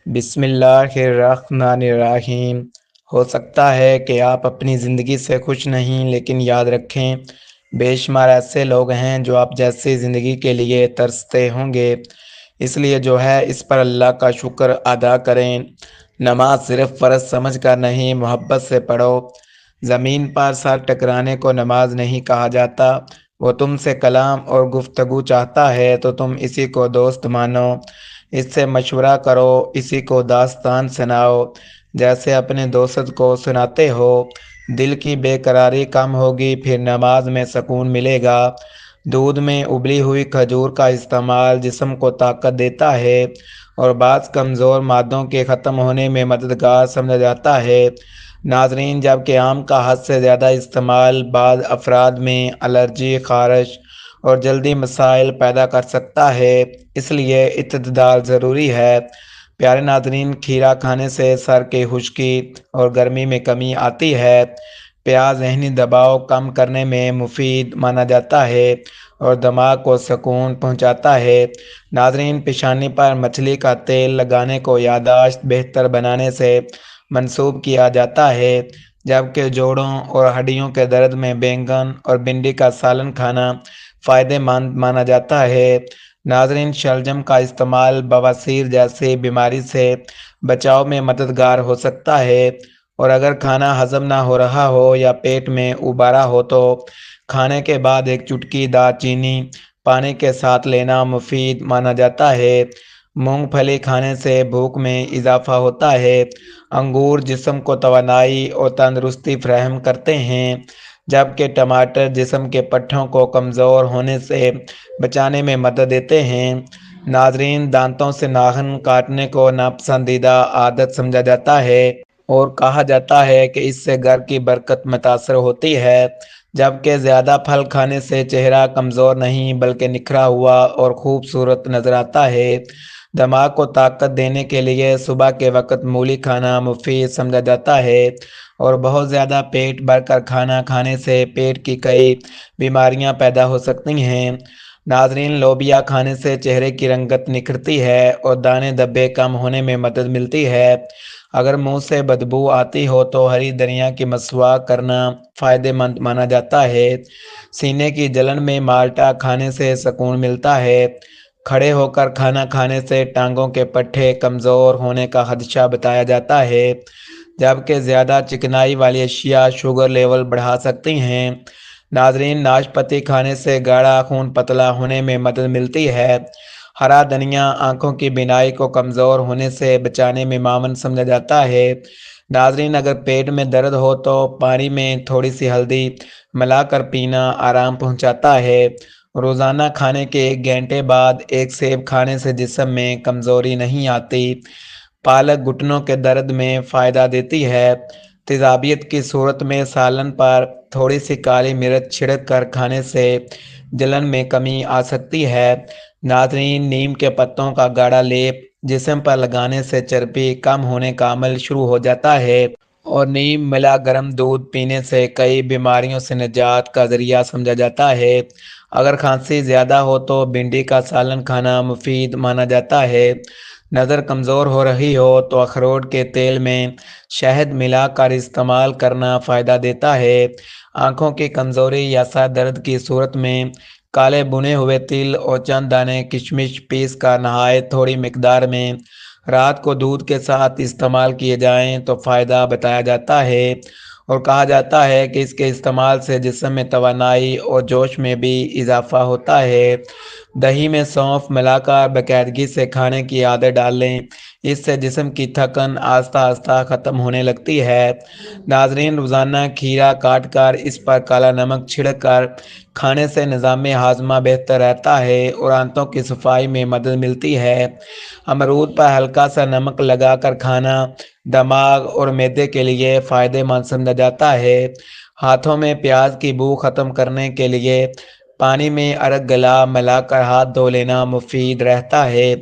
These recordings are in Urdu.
بسم اللہ الرحمن الرحیم۔ ہو سکتا ہے کہ آپ اپنی زندگی سے خوش نہیں، لیکن یاد رکھیں بے شمار ایسے لوگ ہیں جو آپ جیسی زندگی کے لیے ترستے ہوں گے۔ اس لیے جو ہے اس پر اللہ کا شکر ادا کریں۔ نماز صرف فرض سمجھ کر نہیں، محبت سے پڑھو۔ زمین پر سر ٹکرانے کو نماز نہیں کہا جاتا۔ وہ تم سے کلام اور گفتگو چاہتا ہے تو تم اسی کو دوست مانو، اس سے مشورہ کرو، اسی کو داستان سناؤ جیسے اپنے دوست کو سناتے ہو۔ دل کی بے قراری کم ہوگی، پھر نماز میں سکون ملے گا۔ دودھ میں ابلی ہوئی کھجور کا استعمال جسم کو طاقت دیتا ہے اور بعض کمزور مادوں کے ختم ہونے میں مددگار سمجھا جاتا ہے۔ ناظرین، جبکہ آم کا حد سے زیادہ استعمال بعض افراد میں الرجی، خارش اور جلدی مسائل پیدا کر سکتا ہے، اس لیے اعتدال ضروری ہے۔ پیارے ناظرین، کھیرا کھانے سے سر کی خشکی اور گرمی میں کمی آتی ہے۔ پیاز ذہنی دباؤ کم کرنے میں مفید مانا جاتا ہے اور دماغ کو سکون پہنچاتا ہے۔ ناظرین، پیشانی پر مچھلی کا تیل لگانے کو یادداشت بہتر بنانے سے منسوب کیا جاتا ہے، جبکہ جوڑوں اور ہڈیوں کے درد میں بینگن اور بھنڈی کا سالن کھانا فائدہ مند مانا جاتا ہے۔ ناظرین، شلجم کا استعمال بواسیر جیسی بیماری سے بچاؤ میں مددگار ہو سکتا ہے، اور اگر کھانا ہضم نہ ہو رہا ہو یا پیٹ میں ابارا ہو تو کھانے کے بعد ایک چٹکی دار چینی پانی کے ساتھ لینا مفید مانا جاتا ہے۔ مونگ پھلی کھانے سے بھوک میں اضافہ ہوتا ہے۔ انگور جسم کو توانائی اور تندرستی فراہم کرتے ہیں، جبکہ ٹماٹر جسم کے پٹھوں کو کمزور ہونے سے بچانے میں مدد دیتے ہیں۔ ناظرین، دانتوں سے ناخن کاٹنے کو ناپسندیدہ عادت سمجھا جاتا ہے اور کہا جاتا ہے کہ اس سے گھر کی برکت متاثر ہوتی ہے، جبکہ زیادہ پھل کھانے سے چہرہ کمزور نہیں بلکہ نکھرا ہوا اور خوبصورت نظر آتا ہے۔ دماغ کو طاقت دینے کے لیے صبح کے وقت مولی کھانا مفید سمجھا جاتا ہے، اور بہت زیادہ پیٹ بھر کر کھانا کھانے سے پیٹ کی کئی بیماریاں پیدا ہو سکتی ہیں۔ ناظرین، لوبیا کھانے سے چہرے کی رنگت نکھرتی ہے اور دانے دھبے کم ہونے میں مدد ملتی ہے۔ اگر منہ سے بدبو آتی ہو تو ہری دھنیا کی مسواک کرنا فائدہ مند مانا جاتا ہے۔ سینے کی جلن میں مالٹا کھانے سے سکون ملتا ہے۔ کھڑے ہو کر کھانا کھانے سے ٹانگوں کے پٹھے کمزور ہونے کا خدشہ بتایا جاتا ہے، جبکہ زیادہ چکنائی والی اشیاء شوگر لیول بڑھا سکتی ہیں۔ ناظرین، ناشپاتی کھانے سے گاڑھا خون پتلا ہونے میں مدد ملتی ہے۔ ہرا دھنیا آنکھوں کی بینائی کو کمزور ہونے سے بچانے میں معاون سمجھا جاتا ہے۔ ناظرین، اگر پیٹ میں درد ہو تو پانی میں تھوڑی سی ہلدی ملا کر پینا آرام پہنچاتا ہے۔ روزانہ کھانے کے 1 گھنٹے بعد ایک سیب کھانے سے جسم میں کمزوری نہیں آتی۔ پالک گھٹنوں کے درد میں فائدہ دیتی ہے۔ تیزابیت کی صورت میں سالن پر تھوڑی سی کالی مرچ چھڑک کر کھانے سے جلن میں کمی آ سکتی ہے۔ ناظرین، نیم کے پتوں کا گاڑھا لیپ جسم پر لگانے سے چربی کم ہونے کا عمل شروع ہو جاتا ہے، اور نیم ملا گرم دودھ پینے سے کئی بیماریوں سے نجات کا ذریعہ سمجھا جاتا ہے۔ اگر کھانسی زیادہ ہو تو بھنڈی کا سالن کھانا مفید مانا جاتا ہے۔ نظر کمزور ہو رہی ہو تو اخروٹ کے تیل میں شہد ملا کر استعمال کرنا فائدہ دیتا ہے۔ آنکھوں کی کمزوری یا سر درد کی صورت میں کالے بھنے ہوئے تل اور چند دانے کشمش پیس کر نہایت تھوڑی مقدار میں رات کو دودھ کے ساتھ استعمال کیے جائیں تو فائدہ بتایا جاتا ہے، اور کہا جاتا ہے کہ اس کے استعمال سے جسم میں توانائی اور جوش میں بھی اضافہ ہوتا ہے۔ دہی میں سونف ملا کر باقاعدگی سے کھانے کی عادت ڈال لیں، اس سے جسم کی تھکن آہستہ آہستہ ختم ہونے لگتی ہے۔ ناظرین، روزانہ کھیرا کاٹ کر اس پر کالا نمک چھڑک کر کھانے سے نظام ہاضمہ بہتر رہتا ہے اور آنتوں کی صفائی میں مدد ملتی ہے۔ امرود پر ہلکا سا نمک لگا کر کھانا دماغ اور معدے کے لیے فائدہ مند سمجھا جاتا ہے۔ ہاتھوں میں پیاز کی بو ختم کرنے کے لیے پانی میں ارگ گلا ملا کر ہاتھ دھو لینا مفید رہتا ہے۔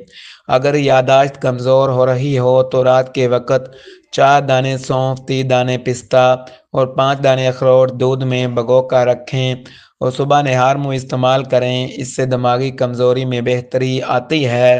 اگر یادداشت کمزور ہو رہی ہو تو رات کے وقت 4 دانے سونف، 3 دانے پستہ اور 5 دانے اخروٹ دودھ میں بھگو کر رکھیں اور صبح نہار منہ استعمال کریں، اس سے دماغی کمزوری میں بہتری آتی ہے۔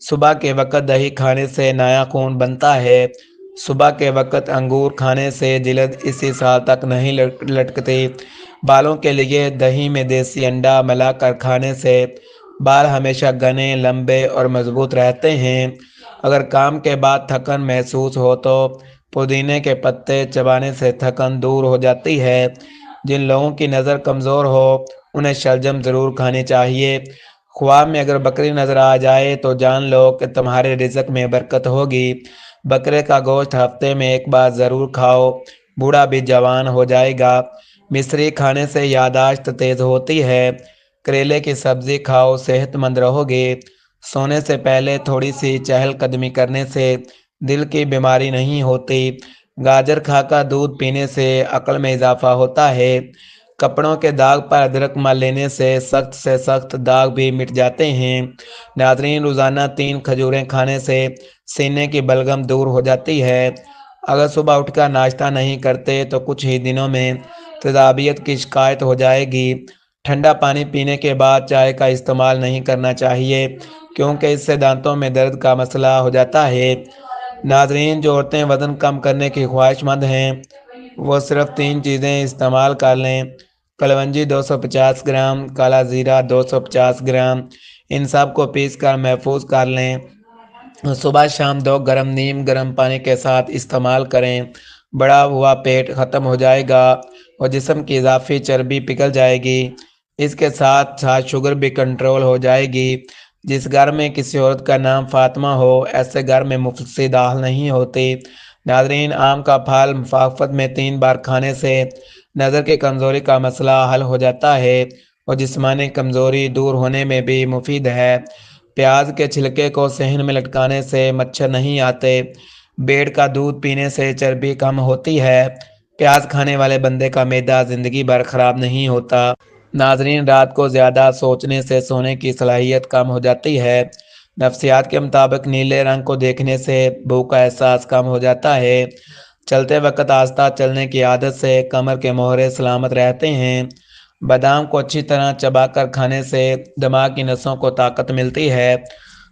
صبح کے وقت دہی کھانے سے نیا خون بنتا ہے۔ صبح کے وقت انگور کھانے سے جلد اسی سال تک نہیں لٹکتی۔ بالوں کے لیے دہی میں دیسی انڈا ملا کر کھانے سے بال ہمیشہ گھنے، لمبے اور مضبوط رہتے ہیں۔ اگر کام کے بعد تھکن محسوس ہو تو پودینے کے پتے چبانے سے تھکن دور ہو جاتی ہے۔ جن لوگوں کی نظر کمزور ہو انہیں شلجم ضرور کھانی چاہیے۔ خواب میں اگر بکری نظر آ جائے تو جان لو کہ تمہارے رزق میں برکت ہوگی۔ بکرے کا گوشت ہفتے میں ایک بار ضرور کھاؤ، بوڑھا بھی جوان ہو جائے گا۔ مصری کھانے سے یادداشت تیز ہوتی ہے۔ کریلے کی سبزی کھاؤ، صحت مند رہو گے۔ سونے سے پہلے تھوڑی سی چہل قدمی کرنے سے دل کی بیماری نہیں ہوتی۔ گاجر کھا کر دودھ پینے سے عقل میں اضافہ ہوتا ہے۔ کپڑوں کے داغ پر ادرک مل لینے سے سخت داغ بھی مٹ جاتے ہیں۔ ناظرین، روزانہ 3 کھجوریں کھانے سے سینے کی بلغم دور ہو جاتی ہے۔ اگر صبح اٹھ کر ناشتہ نہیں کرتے تو کچھ ہی دنوں میں تیزابیت کی شکایت ہو جائے گی۔ ٹھنڈا پانی پینے کے بعد چائے کا استعمال نہیں کرنا چاہیے کیونکہ اس سے دانتوں میں درد کا مسئلہ ہو جاتا ہے۔ ناظرین، جو عورتیں وزن کم کرنے کی خواہش مند ہیں وہ صرف 3 چیزیں استعمال کر لیں: کلونجی 250 گرام، کالا زیرہ 250 گرام۔ ان سب کو پیس کر محفوظ کر لیں۔ صبح شام 2 گرم نیم گرم پانی کے ساتھ استعمال کریں۔ بڑا ہوا پیٹ ختم ہو جائے گا اور جسم کی اضافی چربی پگھل جائے گی۔ اس کے ساتھ ساتھ شوگر بھی کنٹرول ہو جائے گی۔ جس گھر میں کسی عورت کا نام فاطمہ ہو ایسے گھر میں مفلسی داخل نہیں ہوتی۔ ناظرین، آم کا پھل مفاقت میں 3 بار کھانے سے نظر کی کمزوری کا مسئلہ حل ہو جاتا ہے اور جسمانی کمزوری دور ہونے میں بھی مفید ہے۔ پیاز کے چھلکے کو صحن میں لٹکانے سے مچھر نہیں آتے۔ بیڑ کا دودھ پینے سے چربی کم ہوتی ہے۔ پیاز کھانے والے بندے کا معدہ زندگی بھر خراب نہیں ہوتا۔ ناظرین، رات کو زیادہ سوچنے سے سونے کی صلاحیت کم ہو جاتی ہے۔ نفسیات کے مطابق نیلے رنگ کو دیکھنے سے بھوک کا احساس کم ہو جاتا ہے۔ چلتے وقت آہستہ چلنے کی عادت سے کمر کے موہرے سلامت رہتے ہیں۔ بادام کو اچھی طرح چبا کر کھانے سے دماغ کی نسوں کو طاقت ملتی ہے۔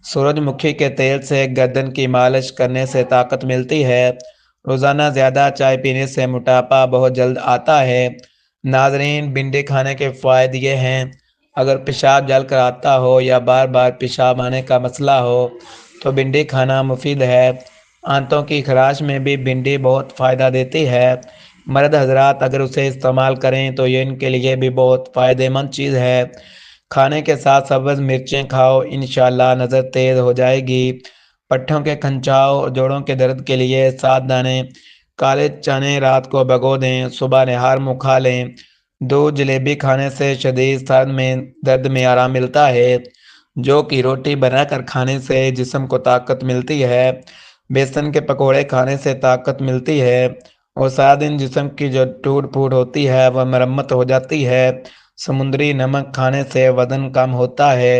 سورج مکھی کے تیل سے گردن کی مالش کرنے سے طاقت ملتی ہے۔ روزانہ زیادہ چائے پینے سے موٹاپا بہت جلد آتا ہے۔ ناظرین، بھنڈی کھانے کے فوائد یہ ہیں: اگر پیشاب جل کر آتا ہو یا بار بار پیشاب آنے کا مسئلہ ہو تو بھنڈی کھانا مفید ہے۔ آنتوں کی خراش میں بھی بھنڈی بہت فائدہ دیتی ہے۔ مرد حضرات اگر اسے استعمال کریں تو یہ ان کے لیے بھی بہت فائدہ مند چیز ہے۔ کھانے کے ساتھ سبز مرچیں کھاؤ، انشاءاللہ نظر تیز ہو جائے گی۔ پٹھوں کے کھنچاؤ اور جوڑوں کے درد کے لیے 7 دانے کالے چنے رات کو بھگو دیں، صبح نہار منہ کھا لیں۔ دودھ جلیبی کھانے سے شدید سر میں درد میں آرام ملتا ہے۔ جو کی روٹی بنا کر کھانے سے جسم کو طاقت ملتی ہے۔ بیسن کے پکوڑے کھانے سے طاقت ملتی ہے اور سارا دن جسم کی جو ٹوٹ پھوٹ ہوتی ہے وہ مرمت ہو جاتی ہے۔ سمندری نمک کھانے سے وزن کم ہوتا ہے۔